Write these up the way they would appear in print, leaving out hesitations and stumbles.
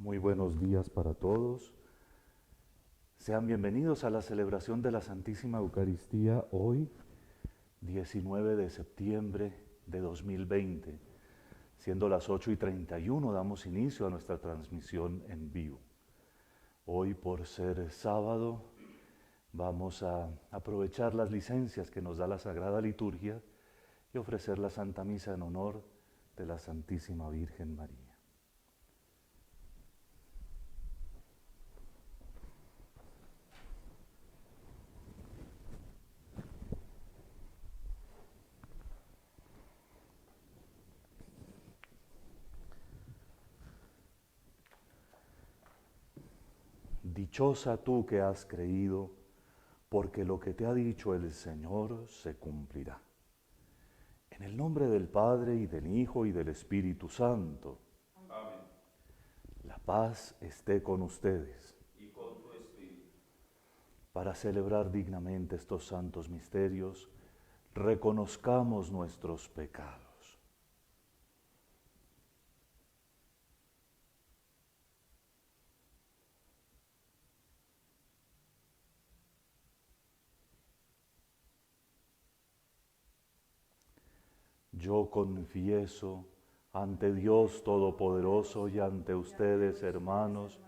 Muy buenos días para todos. Sean bienvenidos a la celebración de la Santísima Eucaristía hoy, 19 de septiembre de 2020. Siendo las 8:31, damos inicio a nuestra transmisión en vivo. Hoy, por ser sábado, vamos a aprovechar las licencias que nos da la Sagrada Liturgia y ofrecer la Santa Misa en honor de la Santísima Virgen María. Dichosa tú que has creído, porque lo que te ha dicho el Señor se cumplirá. En el nombre del Padre, y del Hijo, y del Espíritu Santo. Amén. La paz esté con ustedes. Y con tu espíritu. Para celebrar dignamente estos santos misterios, reconozcamos nuestros pecados. Yo confieso ante Dios Todopoderoso y ante ustedes, hermanos,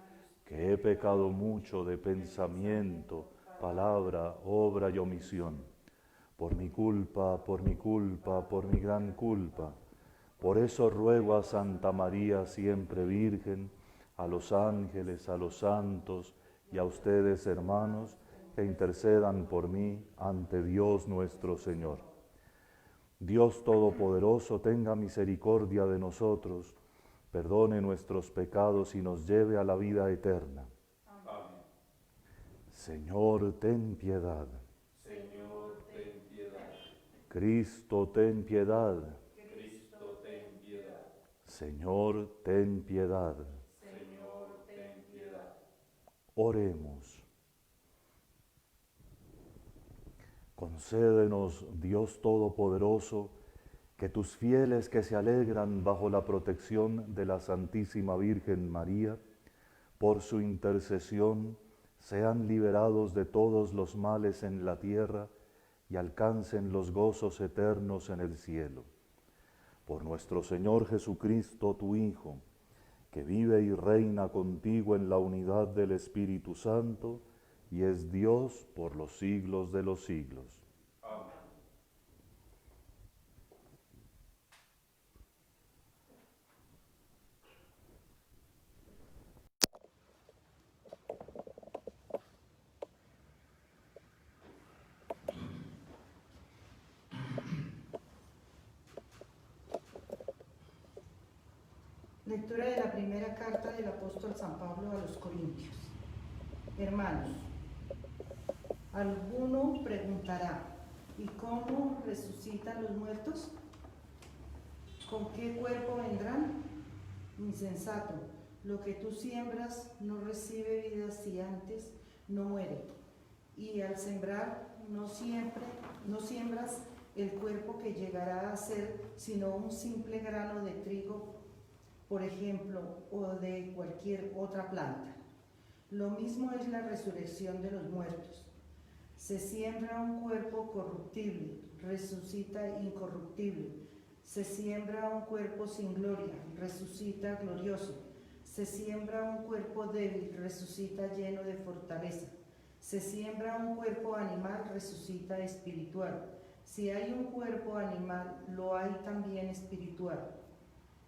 que he pecado mucho de pensamiento, palabra, obra y omisión. Por mi culpa, por mi culpa, por mi gran culpa. Por eso ruego a Santa María, siempre Virgen, a los ángeles, a los santos y a ustedes, hermanos, que intercedan por mí ante Dios nuestro Señor. Dios Todopoderoso, tenga misericordia de nosotros, perdone nuestros pecados y nos lleve a la vida eterna. Amén. Señor, ten piedad. Señor, ten piedad. Cristo, ten piedad. Cristo, ten piedad. Señor, ten piedad. Señor, ten piedad. Oremos. Concédenos, Dios Todopoderoso, que tus fieles que se alegran bajo la protección de la Santísima Virgen María, por su intercesión, sean liberados de todos los males en la tierra y alcancen los gozos eternos en el cielo. Por nuestro Señor Jesucristo, tu Hijo, que vive y reina contigo en la unidad del Espíritu Santo, y es Dios por los siglos de los siglos. Amén. Lectura de la primera carta del apóstol San Pablo a los Corintios. Hermanos, alguno preguntará, ¿y cómo resucitan los muertos? ¿Con qué cuerpo vendrán? Insensato, lo que tú siembras no recibe vida si antes no muere. Y al sembrar no siembras el cuerpo que llegará a ser sino un simple grano de trigo, por ejemplo, o de cualquier otra planta. Lo mismo es la resurrección de los muertos. Se siembra un cuerpo corruptible, resucita incorruptible. Se siembra un cuerpo sin gloria, resucita glorioso. Se siembra un cuerpo débil, resucita lleno de fortaleza. Se siembra un cuerpo animal, resucita espiritual. Si hay un cuerpo animal, lo hay también espiritual.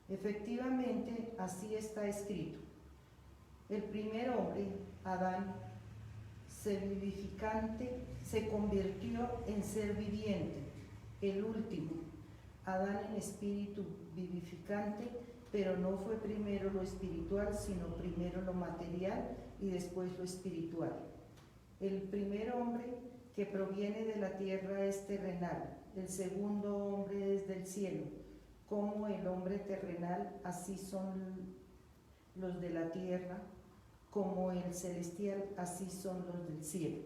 Efectivamente, así está escrito. El primer hombre, Adán, ser vivificante, se convirtió en ser viviente. El último, Adán, en espíritu vivificante, pero no fue primero lo espiritual, sino primero lo material y después lo espiritual. El primer hombre que proviene de la tierra es terrenal, el segundo hombre es del cielo. Como el hombre terrenal, así son los de la tierra, como el celestial, así son los del cielo.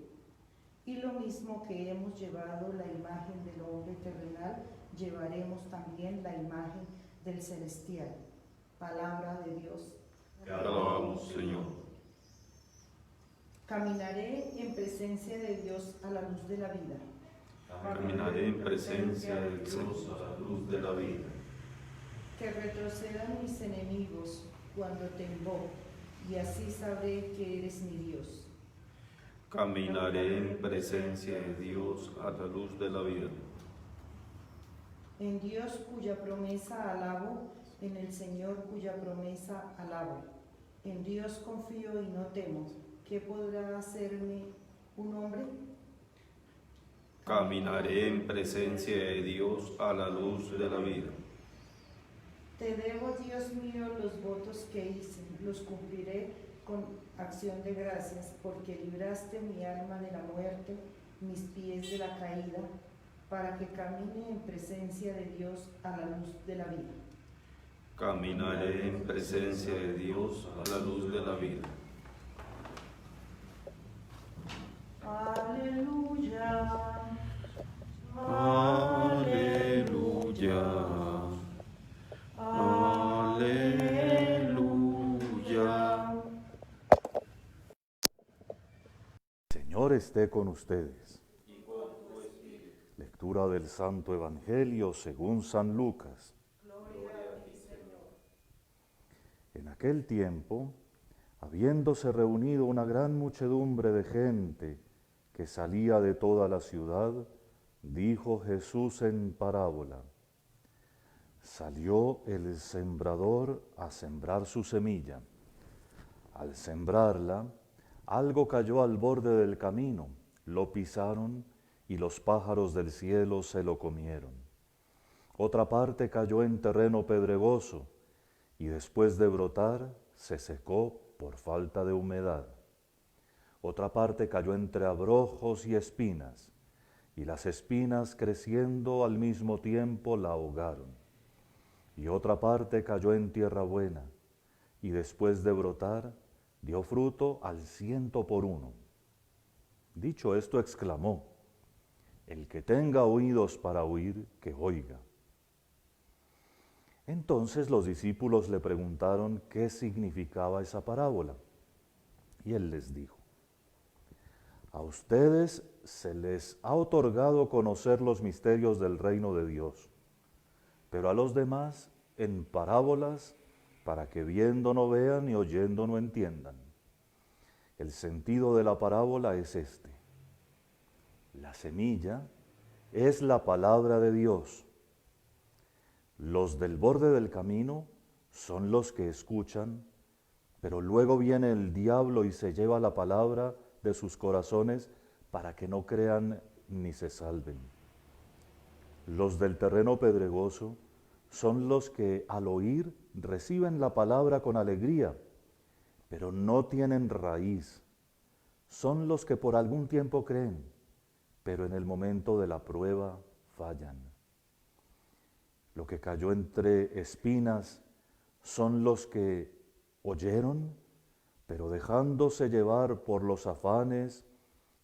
Y lo mismo que hemos llevado la imagen del hombre terrenal, llevaremos también la imagen del celestial. Palabra de Dios. Te alabamos, Ayúdanos, Señor. Caminaré en presencia de Dios a la luz de la vida. Caminaré en presencia de Dios a la luz de la vida. Que retrocedan mis enemigos cuando te invoco, y así sabré que eres mi Dios. Caminaré en presencia de Dios a la luz de la vida. En Dios cuya promesa alabo, en el Señor cuya promesa alabo. En Dios confío y no temo. ¿Qué podrá hacerme un hombre? Caminaré en presencia de Dios a la luz de la vida. Te debo, Dios mío, los votos que hice, los cumpliré con acción de gracias, porque libraste mi alma de la muerte, mis pies de la caída, para que camine en presencia de Dios a la luz de la vida. Caminaré en presencia de Dios a la luz de la vida. Aleluya. Aleluya. Aleluya. Señor esté con ustedes. Lectura del Santo Evangelio según San Lucas. En aquel tiempo, habiéndose reunido una gran muchedumbre de gente que salía de toda la ciudad, dijo Jesús en parábola: Salió el sembrador a sembrar su semilla. Al sembrarla, algo cayó al borde del camino, lo pisaron y los pájaros del cielo se lo comieron. Otra parte cayó en terreno pedregoso y después de brotar se secó por falta de humedad. Otra parte cayó entre abrojos y espinas, y las espinas creciendo al mismo tiempo la ahogaron. Y otra parte cayó en tierra buena, y después de brotar dio fruto al 100 por 1. Dicho esto, exclamó: El que tenga oídos para oír, que oiga. Entonces los discípulos le preguntaron qué significaba esa parábola. Y él les dijo: A ustedes se les ha otorgado conocer los misterios del reino de Dios, pero a los demás en parábolas, para que viendo no vean y oyendo no entiendan. El sentido de la parábola es este: la semilla es la palabra de Dios. Los del borde del camino son los que escuchan, pero luego viene el diablo y se lleva la palabra de sus corazones para que no crean ni se salven. Los del terreno pedregoso son los que al oír reciben la palabra con alegría, pero no tienen raíz. Son los que por algún tiempo creen, pero en el momento de la prueba fallan. Lo que cayó entre espinas son los que oyeron, pero dejándose llevar por los afanes,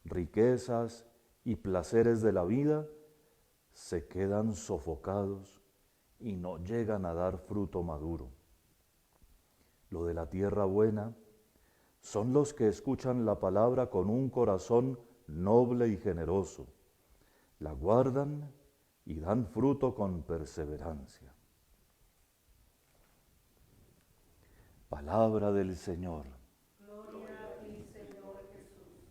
riquezas y placeres de la vida, se quedan sofocados y no llegan a dar fruto maduro. Lo de la tierra buena son los que escuchan la palabra con un corazón noble y generoso, la guardan y dan fruto con perseverancia. Palabra del Señor. Gloria a ti, Señor Jesús.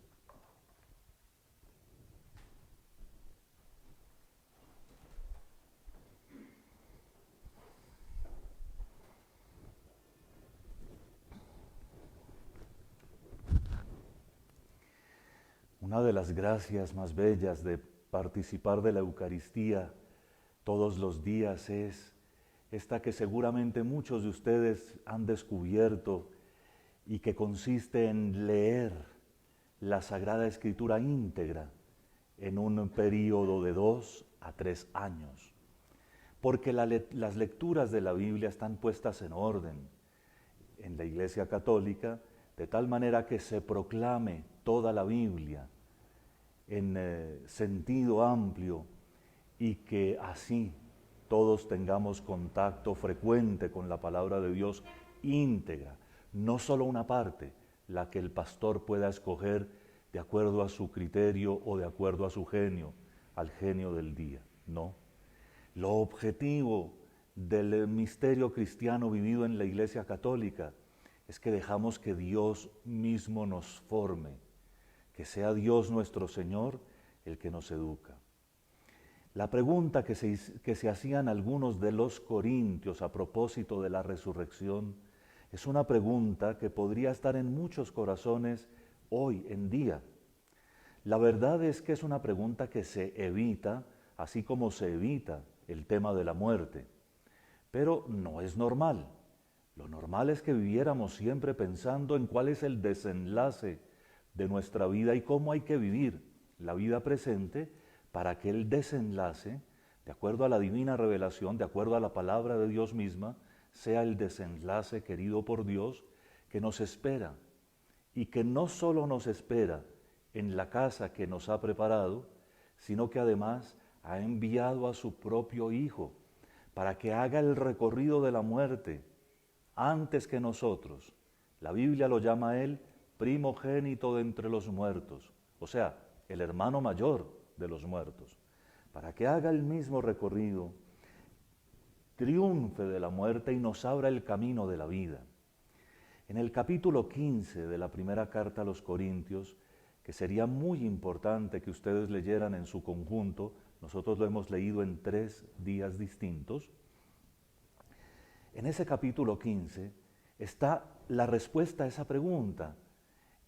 Una de las gracias más bellas de participar de la Eucaristía todos los días es esta que seguramente muchos de ustedes han descubierto y que consiste en leer la Sagrada Escritura íntegra en un periodo de 2 a 3 años. Porque las lecturas de la Biblia están puestas en orden en la Iglesia Católica, de tal manera que se proclame toda la Biblia en sentido amplio y que así todos tengamos contacto frecuente con la palabra de Dios íntegra, no solo una parte, la que el pastor pueda escoger de acuerdo a su criterio o de acuerdo a su genio, al genio del día, no. Lo objetivo del misterio cristiano vivido en la Iglesia Católica es que dejamos que Dios mismo nos forme, que sea Dios nuestro Señor el que nos educa. La pregunta que se hacían algunos de los corintios a propósito de la resurrección es una pregunta que podría estar en muchos corazones hoy en día. La verdad es que es una pregunta que se evita, así como se evita el tema de la muerte. Pero no es normal. Lo normal es que viviéramos siempre pensando en cuál es el desenlace de nuestra vida y cómo hay que vivir la vida presente para que el desenlace, de acuerdo a la divina revelación, de acuerdo a la palabra de Dios misma, sea el desenlace querido por Dios que nos espera y que no solo nos espera en la casa que nos ha preparado, sino que además ha enviado a su propio Hijo para que haga el recorrido de la muerte antes que nosotros. La Biblia lo llama a él primogénito de entre los muertos, o sea, el hermano mayor de los muertos, para que haga el mismo recorrido, triunfe de la muerte y nos abra el camino de la vida. En el capítulo 15 de la primera carta a los Corintios, que sería muy importante que ustedes leyeran en su conjunto, nosotros lo hemos leído en 3 días distintos, en ese capítulo 15 está la respuesta a esa pregunta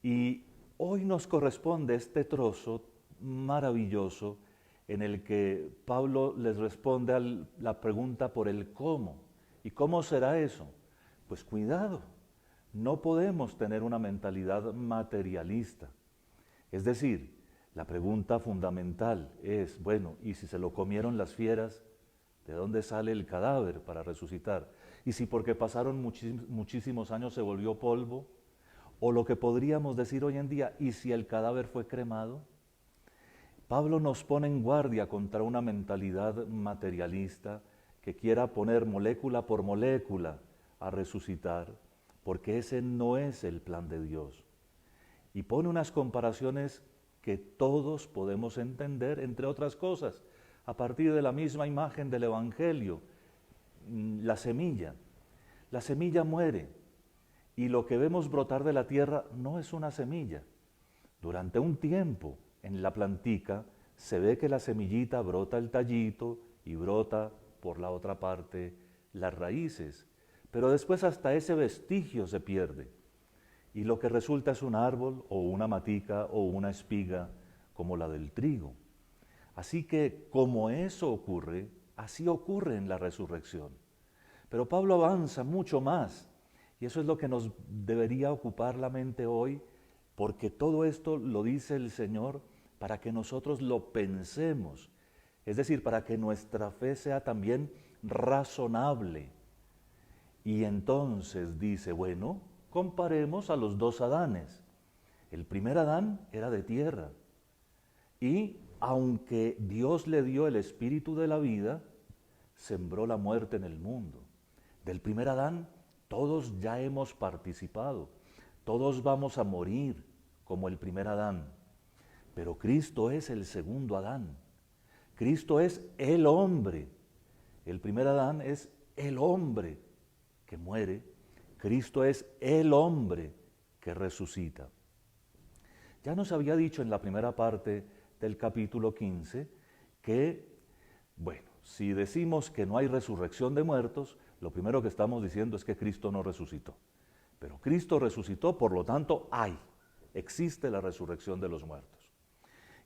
y hoy nos corresponde este trozo maravilloso en el que Pablo les responde a la pregunta por el cómo. ¿Y cómo será eso? Pues cuidado, no podemos tener una mentalidad materialista. Es decir, la pregunta fundamental es, bueno, ¿y si se lo comieron las fieras? ¿De dónde sale el cadáver para resucitar? ¿Y si porque pasaron muchísimos años se volvió polvo? O lo que podríamos decir hoy en día, ¿y si el cadáver fue cremado? Pablo nos pone en guardia contra una mentalidad materialista que quiera poner molécula por molécula a resucitar, porque ese no es el plan de Dios. Y pone unas comparaciones que todos podemos entender, entre otras cosas, a partir de la misma imagen del Evangelio. La semilla muere y lo que vemos brotar de la tierra no es una semilla. Durante un tiempo en la plantica se ve que la semillita brota el tallito y brota por la otra parte las raíces, pero después hasta ese vestigio se pierde y lo que resulta es un árbol o una matica o una espiga como la del trigo. Así que como eso ocurre, así ocurre en la resurrección. Pero Pablo avanza mucho más y eso es lo que nos debería ocupar la mente hoy, porque todo esto lo dice el Señor para que nosotros lo pensemos, es decir, para que nuestra fe sea también razonable. Y entonces dice, bueno, comparemos a los 2 Adanes. El primer Adán era de tierra y aunque Dios le dio el espíritu de la vida, sembró la muerte en el mundo. Del primer Adán todos ya hemos participado, todos vamos a morir como el primer Adán, pero Cristo es el segundo Adán. Cristo es el hombre. El primer Adán es el hombre que muere, Cristo es el hombre que resucita. Ya nos había dicho en la primera parte del capítulo 15 que, bueno, si decimos que no hay resurrección de muertos, lo primero que estamos diciendo es que Cristo no resucitó. Pero Cristo resucitó, por lo tanto existe la resurrección de los muertos.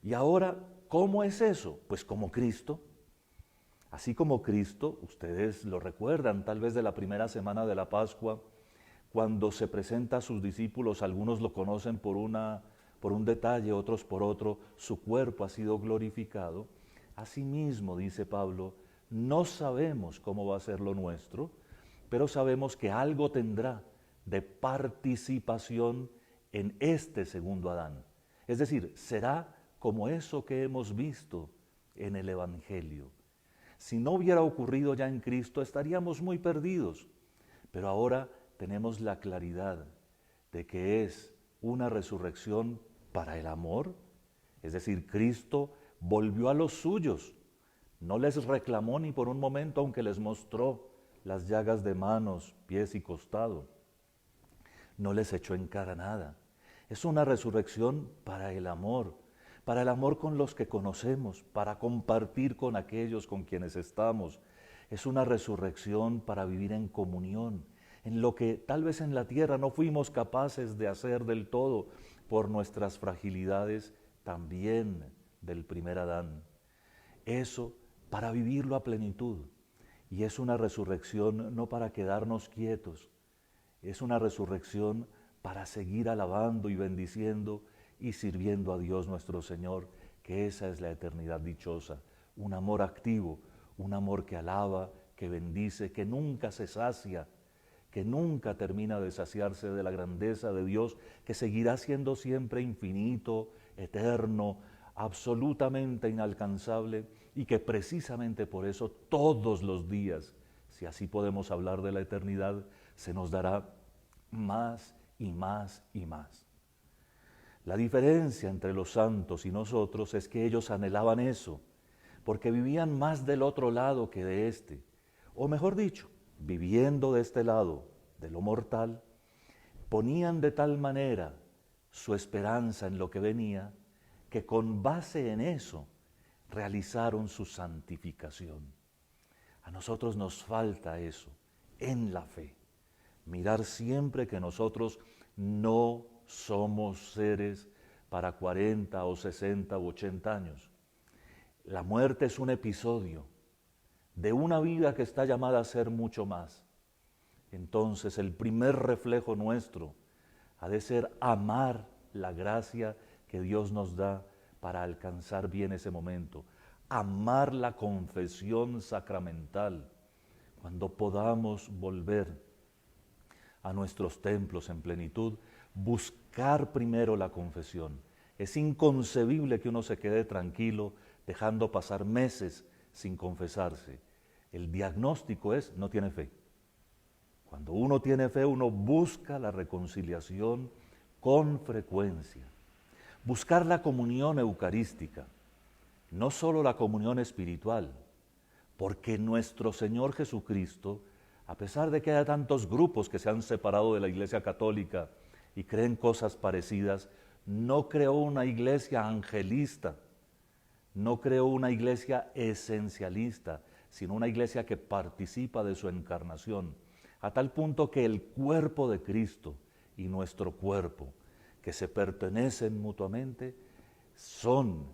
Y ahora, ¿cómo es eso? Pues como Cristo. Así como Cristo, ustedes lo recuerdan tal vez de la primera semana de la Pascua, cuando se presenta a sus discípulos, algunos lo conocen por un detalle, otros por otro, su cuerpo ha sido glorificado. Asimismo, dice Pablo, no sabemos cómo va a ser lo nuestro, pero sabemos que algo tendrá de participación en este segundo Adán. Es decir, será como eso que hemos visto en el Evangelio. Si no hubiera ocurrido ya en Cristo, estaríamos muy perdidos, pero ahora tenemos la claridad de que es una resurrección para el amor, es decir, Cristo volvió a los suyos, no les reclamó ni por un momento, aunque les mostró las llagas de manos, pies y costado, no les echó en cara nada. Es una resurrección para el amor con los que conocemos, para compartir con aquellos con quienes estamos. Es una resurrección para vivir en comunión, en lo que tal vez en la tierra no fuimos capaces de hacer del todo por nuestras fragilidades también del primer Adán. Eso para vivirlo a plenitud. Y es una resurrección no para quedarnos quietos, es una resurrección para seguir alabando y bendiciendo y sirviendo a Dios nuestro Señor, que esa es la eternidad dichosa, un amor activo, un amor que alaba, que bendice, que nunca se sacia, que nunca termina de saciarse de la grandeza de Dios, que seguirá siendo siempre infinito, eterno, absolutamente inalcanzable, y que precisamente por eso todos los días, si así podemos hablar de la eternidad, se nos dará más y más y más. La diferencia entre los santos y nosotros es que ellos anhelaban eso, porque vivían más del otro lado que de este, o mejor dicho, viviendo de este lado, de lo mortal, ponían de tal manera su esperanza en lo que venía, que con base en eso realizaron su santificación. A nosotros nos falta eso, en la fe. Mirar siempre que nosotros no somos seres para 40 o 60 o 80 años. La muerte es un episodio de una vida que está llamada a ser mucho más. Entonces el primer reflejo nuestro ha de ser amar la gracia que Dios nos da para alcanzar bien ese momento. Amar la confesión sacramental, cuando podamos volver a nuestros templos en plenitud, buscar primero la confesión. Es inconcebible que uno se quede tranquilo dejando pasar meses sin confesarse. El diagnóstico es: no tiene fe. Cuando uno tiene fe, uno busca la reconciliación con frecuencia. Buscar la comunión eucarística, no solo la comunión espiritual, porque nuestro Señor Jesucristo, a pesar de que haya tantos grupos que se han separado de la Iglesia Católica y creen cosas parecidas, no creó una iglesia angelista, no creó una iglesia esencialista, sino una iglesia que participa de su encarnación, a tal punto que el cuerpo de Cristo y nuestro cuerpo, que se pertenecen mutuamente, son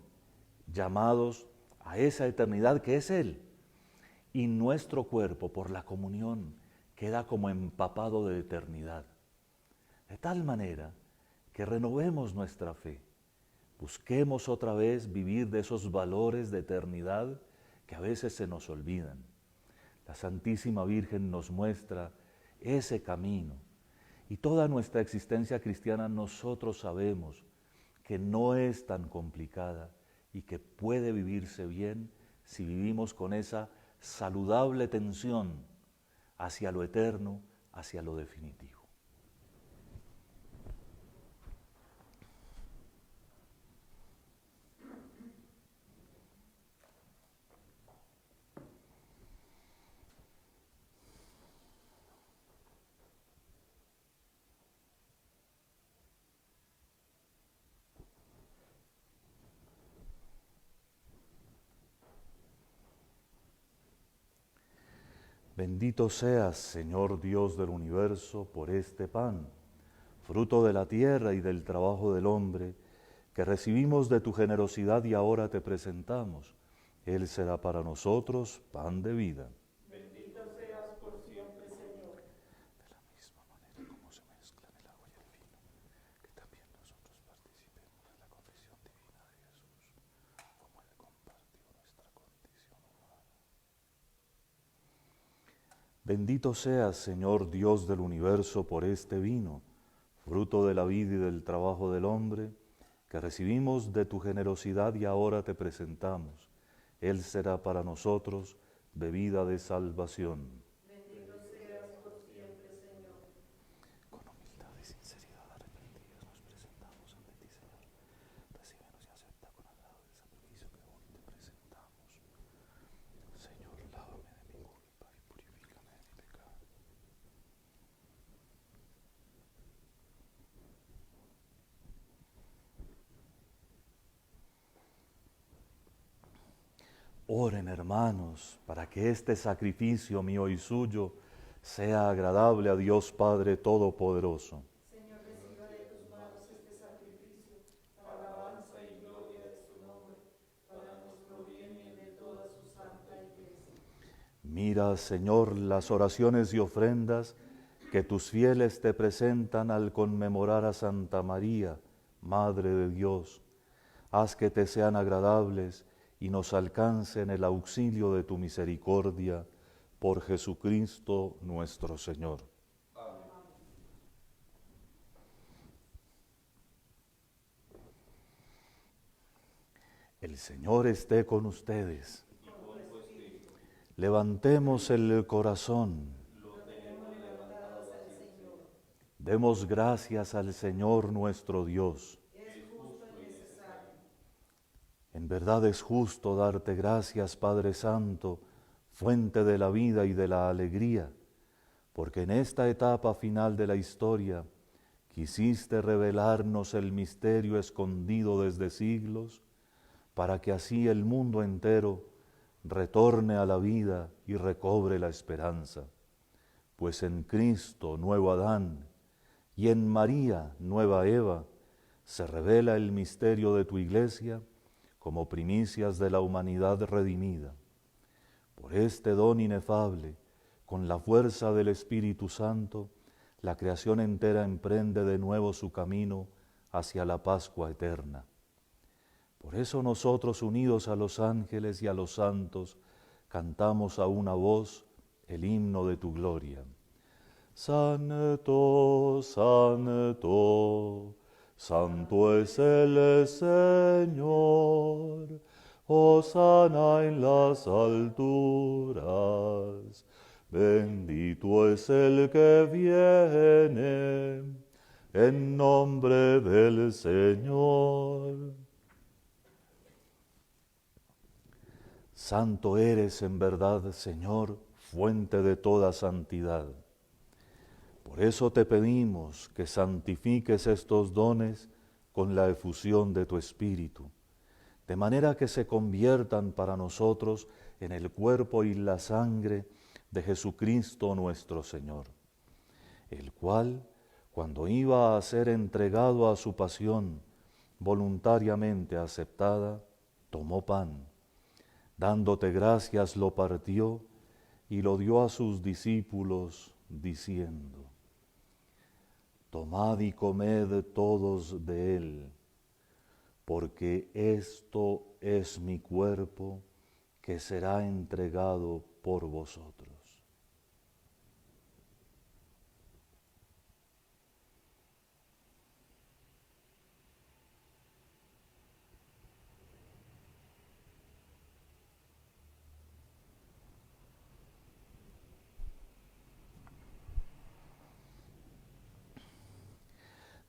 llamados a esa eternidad que es Él. Y nuestro cuerpo, por la comunión, queda como empapado de eternidad. De tal manera que renovemos nuestra fe, busquemos otra vez vivir de esos valores de eternidad que a veces se nos olvidan. La Santísima Virgen nos muestra ese camino, y toda nuestra existencia cristiana nosotros sabemos que no es tan complicada y que puede vivirse bien si vivimos con esa saludable tensión hacia lo eterno, hacia lo definitivo. Bendito seas, Señor Dios del universo, por este pan, fruto de la tierra y del trabajo del hombre, que recibimos de tu generosidad y ahora te presentamos. Él será para nosotros pan de vida. Bendito seas por siempre, Señor. De la misma manera como se mezclan el agua y el vino, que también nosotros participemos en la confesión divina de Jesús, como Él compartió nuestra condición humana. Bendito seas, Señor Dios del universo, por este vino, fruto de la vida y del trabajo del hombre, que recibimos de tu generosidad y ahora te presentamos. Él será para nosotros bebida de salvación. Bendito seas por siempre, Señor. Oren, hermanos, para que este sacrificio mío y suyo sea agradable a Dios Padre Todopoderoso. Señor, reciba de tus manos este sacrificio, para alabanza y gloria de su nombre, para nuestro bien y el de toda su santa iglesia. Mira, Señor, las oraciones y ofrendas que tus fieles te presentan al conmemorar a Santa María, Madre de Dios. Haz que te sean agradables y nos alcancen el auxilio de tu misericordia, por Jesucristo nuestro Señor. Amén. El Señor esté con ustedes. Y con tu espíritu. Levantemos el corazón. Lo tenemos levantado hacia el Señor. Demos gracias al Señor nuestro Dios. Es justo y necesario. En verdad es justo darte gracias, Padre Santo, fuente de la vida y de la alegría, porque en esta etapa final de la historia quisiste revelarnos el misterio escondido desde siglos, para que así el mundo entero retorne a la vida y recobre la esperanza. Pues en Cristo, nuevo Adán, y en María, nueva Eva, se revela el misterio de tu Iglesia como primicias de la humanidad redimida. Por este don inefable, con la fuerza del Espíritu Santo, la creación entera emprende de nuevo su camino hacia la Pascua eterna. Por eso nosotros, unidos a los ángeles y a los santos, cantamos a una voz el himno de tu gloria. Santo, santo, santo es el Señor, hosana en las alturas, bendito es el que viene en nombre del Señor. Santo eres en verdad, Señor, fuente de toda santidad. Por eso te pedimos que santifiques estos dones con la efusión de tu Espíritu, de manera que se conviertan para nosotros en el cuerpo y la sangre de Jesucristo nuestro Señor, el cual, cuando iba a ser entregado a su pasión voluntariamente aceptada, tomó pan, dándote gracias lo partió y lo dio a sus discípulos, diciendo: Tomad y comed todos de él, porque esto es mi cuerpo que será entregado por vosotros.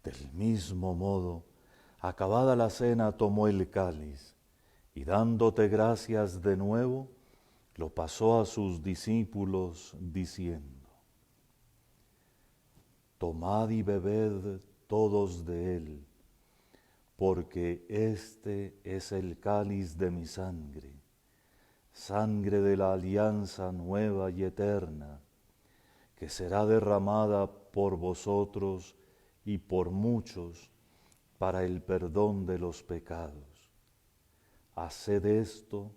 Del mismo modo, acabada la cena, tomó el cáliz y dándote gracias de nuevo, lo pasó a sus discípulos diciendo: Tomad y bebed todos de él, porque este es el cáliz de mi sangre, sangre de la alianza nueva y eterna, que será derramada por vosotros y por muchos para el perdón de los pecados. Haced esto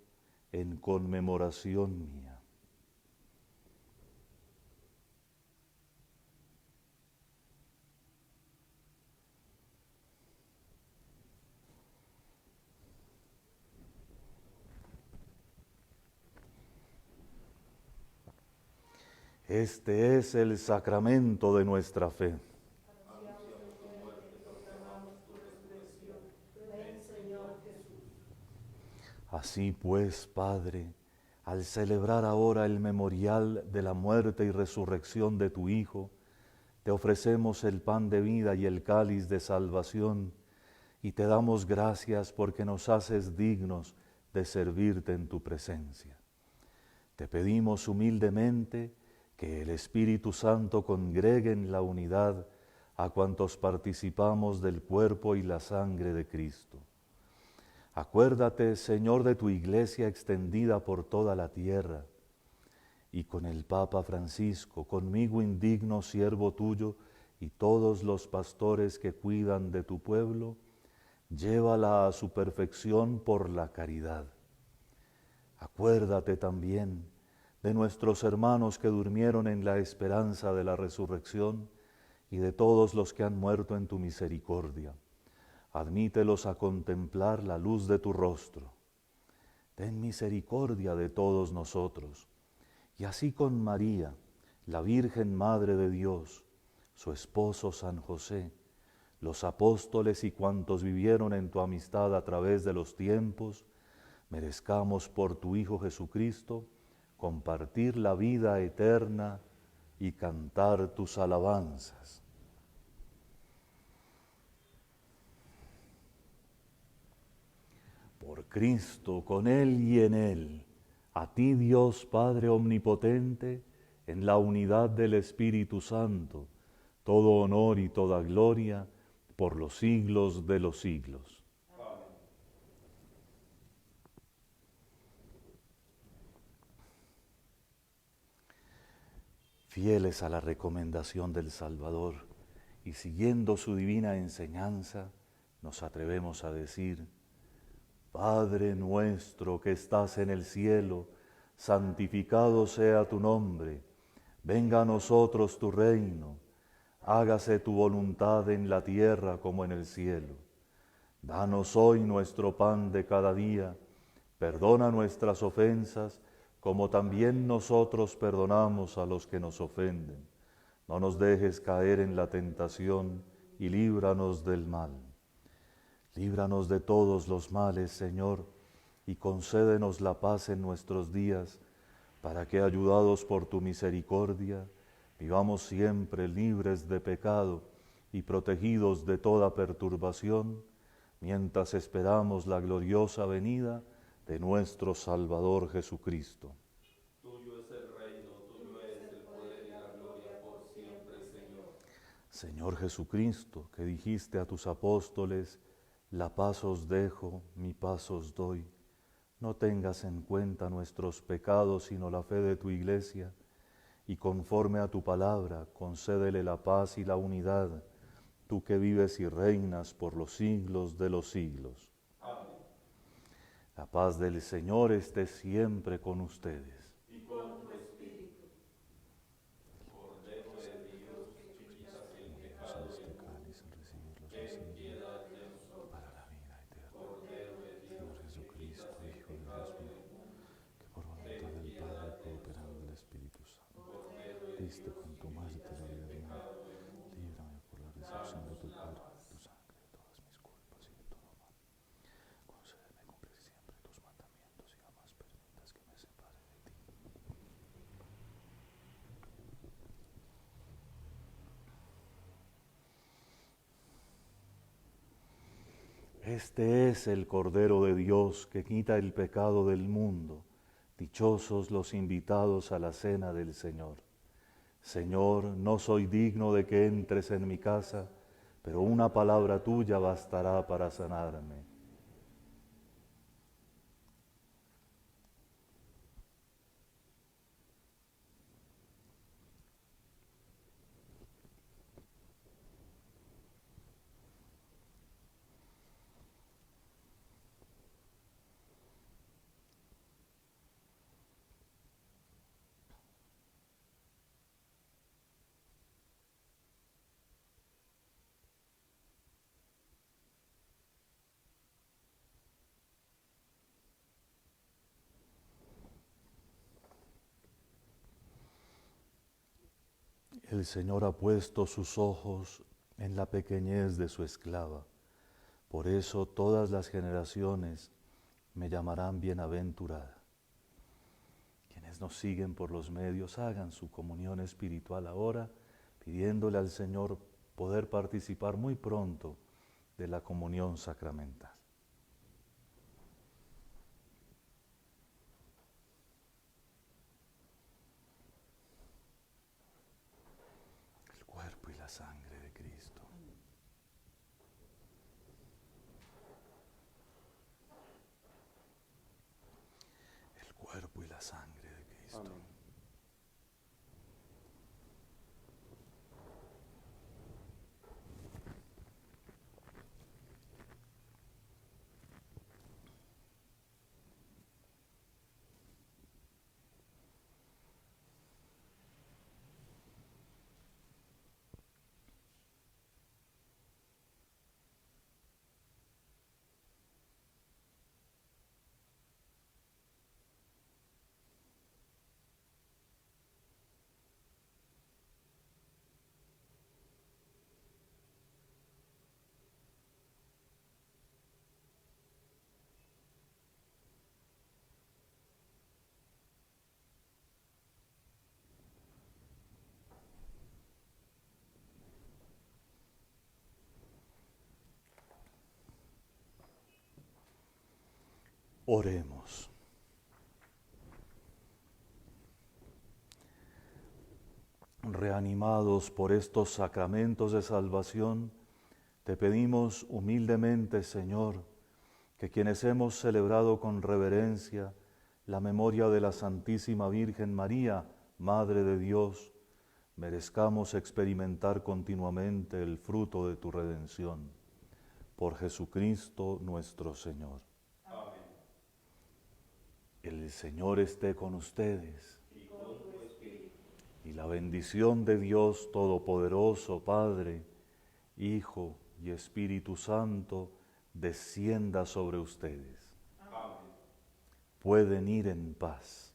en conmemoración mía. Este es el sacramento de nuestra fe. Así pues, Padre, al celebrar ahora el memorial de la muerte y resurrección de tu Hijo, te ofrecemos el pan de vida y el cáliz de salvación, y te damos gracias porque nos haces dignos de servirte en tu presencia. Te pedimos humildemente que el Espíritu Santo congregue en la unidad a cuantos participamos del cuerpo y la sangre de Cristo. Acuérdate, Señor, de tu iglesia extendida por toda la tierra, y con el Papa Francisco, conmigo indigno siervo tuyo, y todos los pastores que cuidan de tu pueblo, llévala a su perfección por la caridad. Acuérdate también de nuestros hermanos que durmieron en la esperanza de la resurrección y de todos los que han muerto en tu misericordia. Admítelos a contemplar la luz de tu rostro. Ten misericordia de todos nosotros, y así con María, la Virgen Madre de Dios, su esposo San José, los apóstoles y cuantos vivieron en tu amistad a través de los tiempos, merezcamos por tu Hijo Jesucristo compartir la vida eterna y cantar tus alabanzas. Por Cristo, con Él y en Él, a ti Dios Padre Omnipotente, en la unidad del Espíritu Santo, todo honor y toda gloria por los siglos de los siglos. Amén. Fieles a la recomendación del Salvador y siguiendo su divina enseñanza, nos atrevemos a decir: Padre nuestro que estás en el cielo, santificado sea tu nombre, venga a nosotros tu reino, hágase tu voluntad en la tierra como en el cielo. Danos hoy nuestro pan de cada día, perdona nuestras ofensas, como también nosotros perdonamos a los que nos ofenden. No nos dejes caer en la tentación y líbranos del mal. Líbranos de todos los males, Señor, y concédenos la paz en nuestros días, para que, ayudados por tu misericordia, vivamos siempre libres de pecado y protegidos de toda perturbación, mientras esperamos la gloriosa venida de nuestro Salvador Jesucristo. Tuyo es el reino, tuyo es el poder y la gloria por siempre, Señor. Señor Jesucristo, que dijiste a tus apóstoles: la paz os dejo, mi paz os doy. No tengas en cuenta nuestros pecados, sino la fe de tu Iglesia, y conforme a tu palabra, concédele la paz y la unidad, tú que vives y reinas por los siglos de los siglos. Amén. La paz del Señor esté siempre con ustedes. Y con tu espíritu. Cordero de Dios, que quitas el pecado del mundo, ten piedad de nosotros. Para la vida eterna. Cordero de Señor Dios, Jesucristo, que quitas Hijo el de pecado Dios del vivo, mundo, que por voluntad del Padre, cooperando el Espíritu Santo, Cordero de diste Dios, con tu que muerte quitas la el vida del mundo. pecado del mundo, Líbrame por la recepción de tu danos la cuerpo, paz. tu sangre, de todas mis culpas y de todo mal. Concédeme cumplir siempre tus mandamientos y jamás permitas que me separe de ti. Este es el Cordero de Dios que quita el pecado del mundo. Dichosos los invitados a la cena del Señor. Señor, no soy digno de que entres en mi casa, pero una palabra tuya bastará para sanarme. El Señor ha puesto sus ojos en la pequeñez de su esclava. Por eso todas las generaciones me llamarán bienaventurada. Quienes nos siguen por los medios, hagan su comunión espiritual ahora, pidiéndole al Señor poder participar muy pronto de la comunión sacramental. El cuerpo y la sangre de Cristo. Oremos. Reanimados por estos sacramentos de salvación, te pedimos humildemente, Señor, que quienes hemos celebrado con reverencia la memoria de la Santísima Virgen María, Madre de Dios, merezcamos experimentar continuamente el fruto de tu redención. Por Jesucristo nuestro Señor. Amén. El Señor esté con ustedes. Y con tu espíritu. Y la bendición de Dios Todopoderoso, Padre, Hijo y Espíritu Santo, descienda sobre ustedes. Amén. Pueden ir en paz.